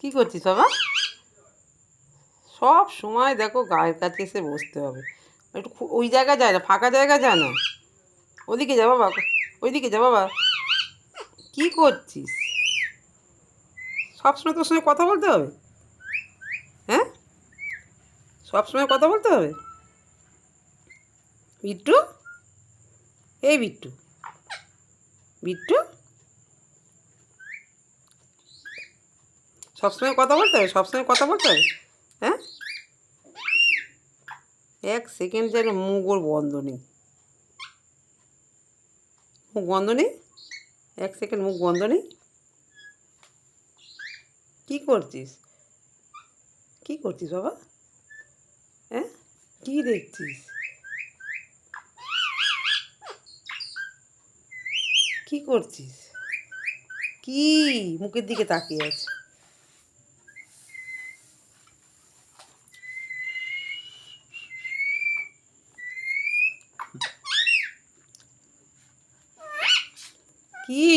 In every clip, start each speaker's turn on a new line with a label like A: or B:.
A: কি করছিস বাবা? সব সময় দেখো গায়ের কাছে এসে বসতে হবে। একটু ওই জায়গা যায় না, ফাঁকা জায়গা যায় না। ওদিকে যা বাবা, ওইদিকে যা বাবা। কি করছিস? সবসময় তোর সঙ্গে কথা বলতে হবে? হ্যাঁ, সবসময় কথা বলতে হবে? বিট্টু, এই বিট্টু, বিট্টু, সবসময় কথা বলতে হবে? সবসময় কথা বলতে হবে? হ্যাঁ, এক সেকেন্ড যেন মুখ ওর বন্ধ নেই। মুখ বন্ধ নেই, এক সেকেন্ড মুখ বন্ধ নেই। কি করছিস? কি করছিস বাবা? হ্যাঁ, কি দেখছিস? কি করছিস? কি মুখের দিকে তাকিয়ে আছে? কি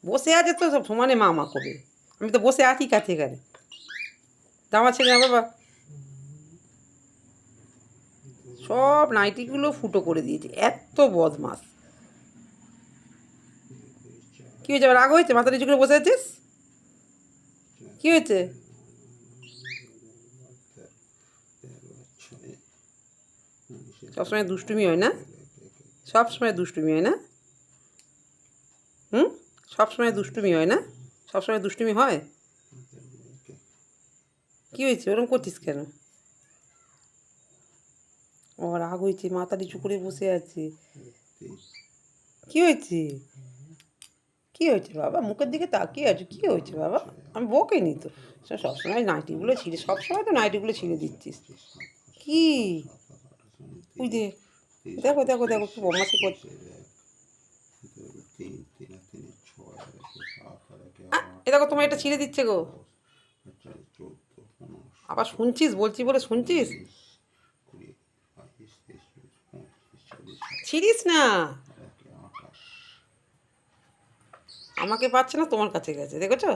A: বসে আছে তো সব সমানে মামা করবে। আমি তো বসে আছি কাছে কাছে। জামা ছেড়ে না বাবা। সব নাইটিগুলো ফুটো করে দিয়েছে, এত বদমাস। কি হয়েছে, আবার রাগ হয়েছে? মাথা নিচু করে বসে আছিস? কি হয়েছে? সবসময় দুষ্টুমি হয় না? সবসময় দুষ্টুমি হয় না? হুম, সবসময় দুষ্টুমি হয় না? সবসময় দুষ্টুমি হয়? কি হয়েছে, ওরকম করছিস কেন? ও রাগ হয়েছে, মাথা নিচু করে বসে আছে। কি হয়েছে? কি হয়েছে বাবা? মুখের দিকে তাকিয়ে আছো, কি হয়েছে বাবা? আমি বকিনি তো। সবসময় নাইটিগুলো ছিঁড়ে, সবসময় তো নাইটিগুলো ছিঁড়ে দিচ্ছিস। কি ওই যে, দেখো দেখো দেখো, কি বদমাশি করছে। এ দেখো, তোমার এটা ছিঁড়ে দিচ্ছে গো। আবার শুনছিস বলছি বলে শুনছিস? ছিড়িস না। আমাকে পাচ্ছে না, তোমার কাছে গেছে, দেখেছো?